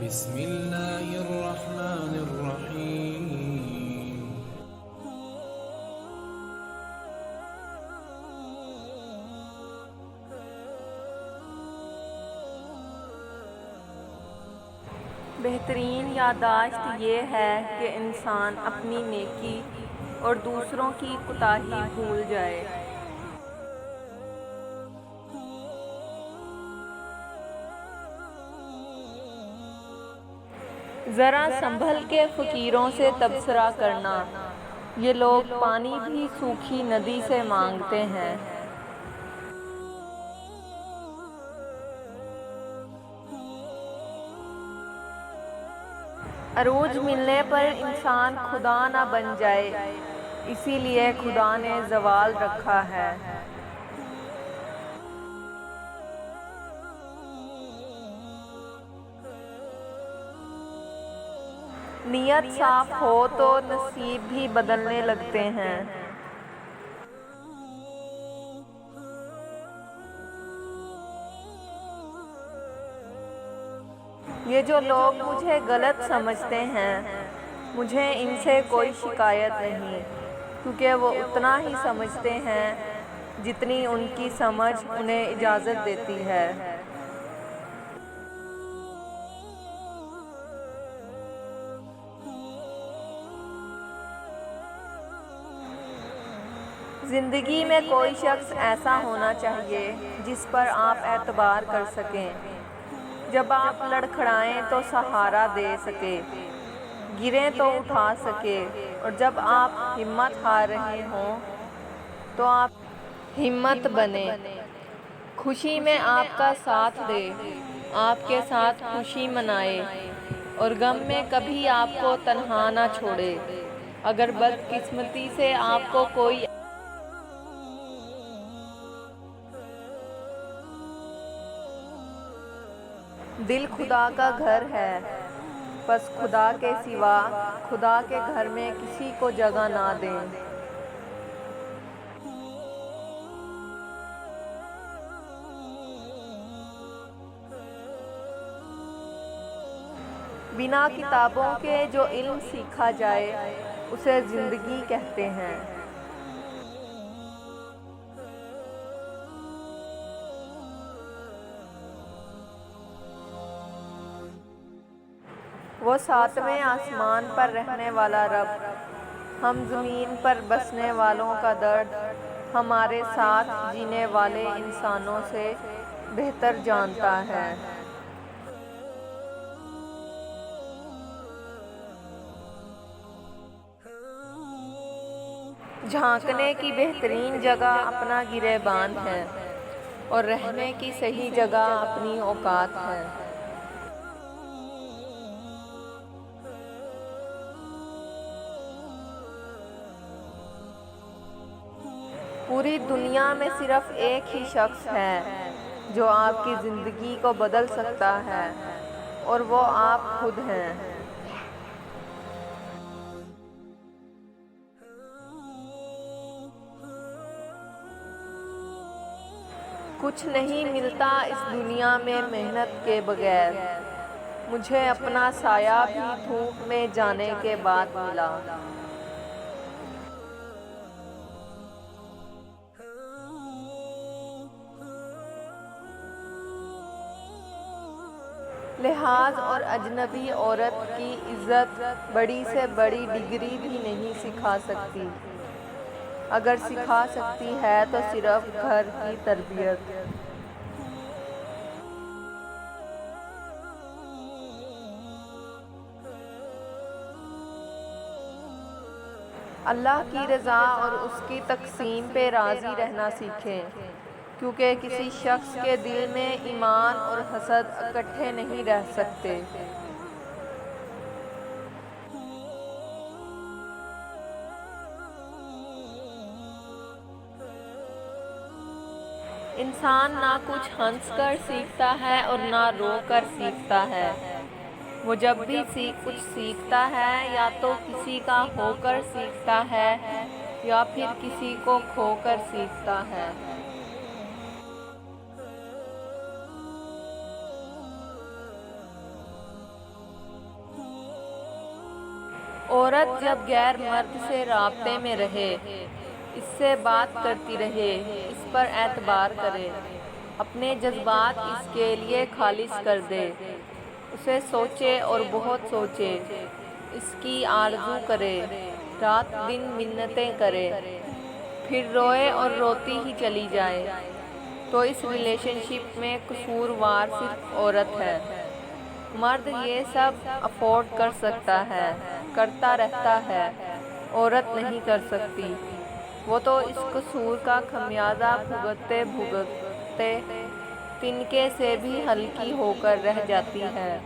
بسم اللہ الرحمن الرحیم۔ بہترین یادداشت یہ ہے کہ انسان اپنی نیکی اور دوسروں کی کوتاہی بھول جائے۔ ذرا سنبھل کے فقیروں سے تبصرہ کرنا، یہ لوگ پانی بھی سوکھی ندی سے مانگتے ہیں۔ عروج ملنے پر انسان خدا نہ بن جائے، اسی لیے خدا نے زوال رکھا ہے۔ نیت صاف ہو تو نصیب بھی بدلنے لگتے ہیں۔ یہ جو لوگ مجھے غلط سمجھتے ہیں، مجھے ان سے کوئی شکایت نہیں، کیونکہ وہ اتنا ہی سمجھتے ہیں جتنی ان کی سمجھ انہیں اجازت دیتی ہے۔ زندگی میں کوئی شخص ایسا ہونا چاہیے جس پر آپ اعتبار کر سکیں، جب آپ لڑکھڑائیں تو سہارا دے سکے، گریں تو اٹھا سکے، اور جب آپ ہمت ہار رہے ہوں تو آپ ہمت بنیں۔ خوشی میں آپ کا ساتھ دے، آپ کے ساتھ خوشی منائے، اور غم میں کبھی آپ کو تنہا نہ چھوڑے۔ اگر بدقسمتی سے آپ کو کوئی دل خدا کا گھر ہے، پس خدا کے سوا خدا کے گھر میں کسی کو جگہ نہ دیں۔ بنا کتابوں کے جو علم سیکھا جائے اسے زندگی کہتے ہیں۔ وہ ساتویں آسمان پر رہنے والا رب، ہم زمین پر بسنے والوں کا درد ہمارے ساتھ جینے والے انسانوں سے بہتر جانتا ہے۔ جھانکنے کی بہترین جگہ اپنا گریبان ہے، اور رہنے کی صحیح جگہ اپنی اوقات ہے۔ پوری دنیا میں صرف ایک ہی شخص ہے جو آپ کی زندگی کو بدل سکتا ہے، اور وہ آپ خود ہیں۔ کچھ نہیں ملتا اس دنیا میں محنت کے بغیر، مجھے اپنا سایہ بھی دھوپ میں جانے کے بعد ملا۔ لحاظ اور اجنبی عورت کی عزت بڑی سے بڑی ڈگری بھی نہیں سکھا سکتی، اگر سکھا سکتی ہے تو صرف گھر کی تربیت۔ اللہ کی رضا اور اس کی تقسیم پہ راضی رہنا سیکھیں، کیونکہ کسی شخص کے دل میں ایمان اور حسد اکٹھے نہیں رہ سکتے۔ انسان نہ کچھ ہنس کر سیکھتا ہے اور نہ رو کر سیکھتا ہے، وہ جب بھی کچھ سیکھتا ہے یا تو کسی کا ہو کر سیکھتا ہے یا پھر کسی کو کھو کر سیکھتا ہے۔ عورت جب غیر مرد سے رابطے میں رہے، اس سے بات کرتی رہے، اس پر اعتبار کرے، اپنے جذبات اس کے لیے خالص کر دے، اسے سوچے اور بہت سوچے، اس کی آرزو کرے، رات دن منتیں کرے، پھر روئے اور روتی ہی چلی جائے، تو اس ریلیشن شپ میں قصوروار صرف عورت ہے۔ مرد یہ سب افورڈ کر سکتا ہے، کرتا رہتا ہے، عورت نہیں کر سکتی۔ وہ تو اس قصور کا خمیازہ بھگتتے بھگتتے تنکے سے بھی ہلکی ہو کر رہ جاتی ہے۔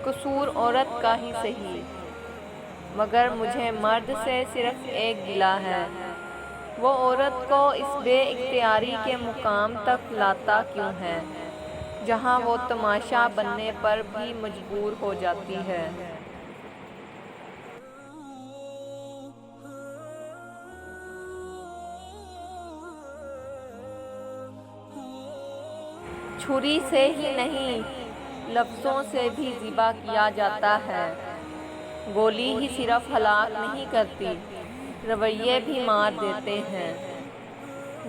قصور عورت کا ہی صحیح، مگر مجھے مرد سے صرف ایک گلہ ہے، وہ عورت کو اس بے اختیاری کے مقام تک لاتا کیوں ہے جہاں وہ تماشا بننے پر بھی مجبور ہو جاتی ہے۔ چھری سے ہی نہیں، لفظوں سے بھی ذبح کیا جاتا ہے۔ گولی ہی صرف ہلاک نہیں کرتی، رویے بھی مار دیتے ہیں۔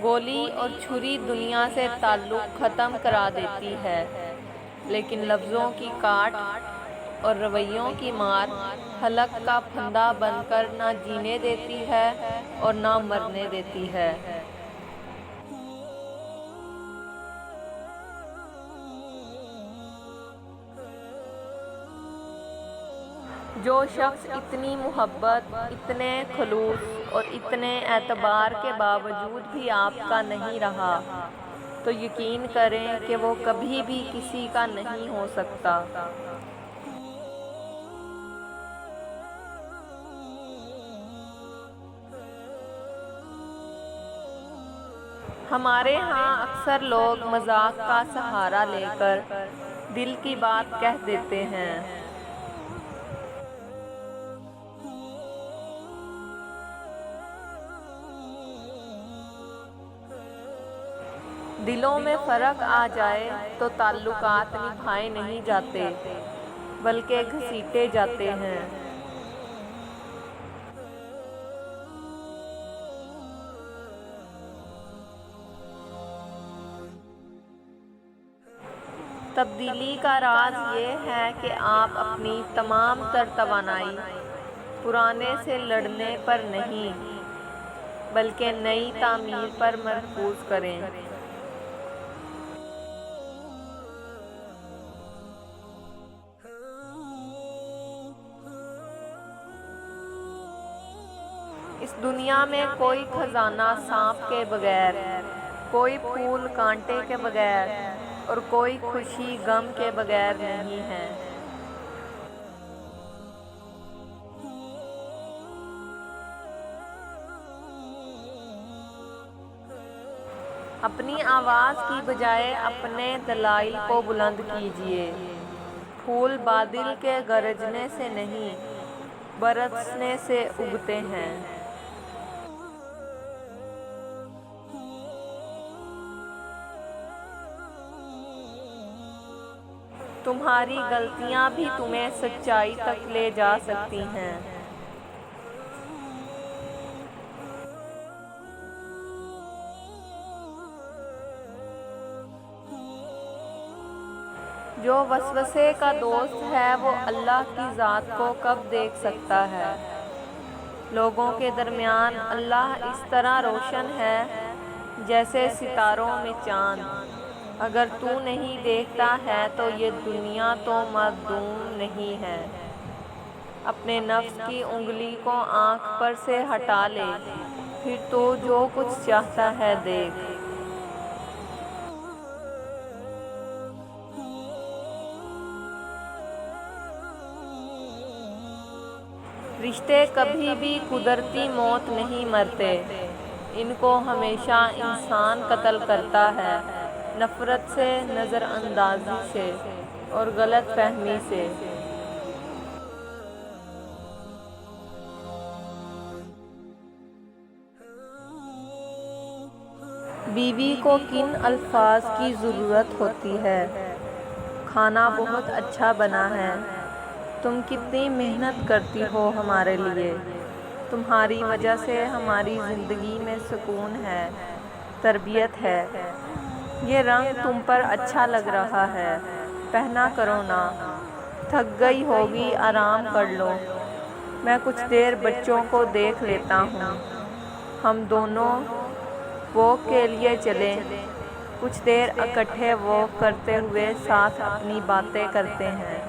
گولی اور چھری دنیا سے تعلق ختم کرا دیتی ہے، لیکن لفظوں کی کاٹ اور رویوں کی مار حلق کا پھندا بن کر نہ جینے دیتی ہے اور نہ مرنے دیتی ہے۔ جو شخص اتنی محبت، اتنے خلوص اور اتنے اعتبار کے باوجود بھی آپ کا نہیں رہا، تو یقین کریں کہ وہ کبھی بھی کسی کا نہیں ہو سکتا۔ ہمارے ہاں اکثر لوگ مذاق کا سہارا لے کر دل کی بات کہہ دیتے ہیں۔ دلوں میں فرق آ جائے تو تعلقات نبھائے نہیں جاتے، بلکہ گھسیٹے جاتے ہیں۔ تبدیلی کا راز یہ ہے کہ آپ اپنی تمام تر توانائی پرانے سے لڑنے پر نہیں، بلکہ نئی تعمیر پر مرکوز کریں۔ اس دنیا میں کوئی خزانہ سانپ کے بغیر، کوئی پھول کانٹے کے بغیر اور کوئی خوشی غم کے بغیر نہیں ہے۔ اپنی آواز کی بجائے اپنے دلائل کو بلند کیجیے۔ پھول بادل کے گرجنے سے نہیں، برسنے سے اگتے ہیں۔ تمہاری غلطیاں بھی تمہیں سچائی تک لے جا سکتی ہیں۔ جو وسوسے کا دوست ہے وہ اللہ کی ذات کو کب دیکھ سکتا ہے؟ لوگوں کے درمیان اللہ اس طرح روشن ہے جیسے ستاروں میں چاند۔ اگر تو نہیں دیکھتا ہے تو یہ دنیا تو معدوم نہیں ہے۔ اپنے نفس کی انگلی کو آنکھ پر سے ہٹا لے، پھر تو جو کچھ چاہتا ہے دیکھ۔ رشتے کبھی بھی قدرتی موت نہیں مرتے، ان کو ہمیشہ انسان قتل کرتا ہے، نفرت سے، نظر اندازی سے اور غلط فہمی سے۔ بیوی کو کن الفاظ کی ضرورت ہوتی ہے؟ کھانا بہت اچھا بنا ہے، تم کتنی محنت کرتی ہو ہمارے لیے، تمہاری وجہ سے ہماری زندگی میں سکون ہے، تربیت ہے۔ یہ رنگ تم پر اچھا لگ رہا ہے، پہنا کرو نا، تھک گئی ہوگی آرام کر لو۔ میں کچھ دیر بچوں کو دیکھ لیتا ہوں، ہم دونوں واک کے لیے چلیں، کچھ دیر اکٹھے واک کرتے ہوئے ساتھ اپنی باتیں کرتے ہیں۔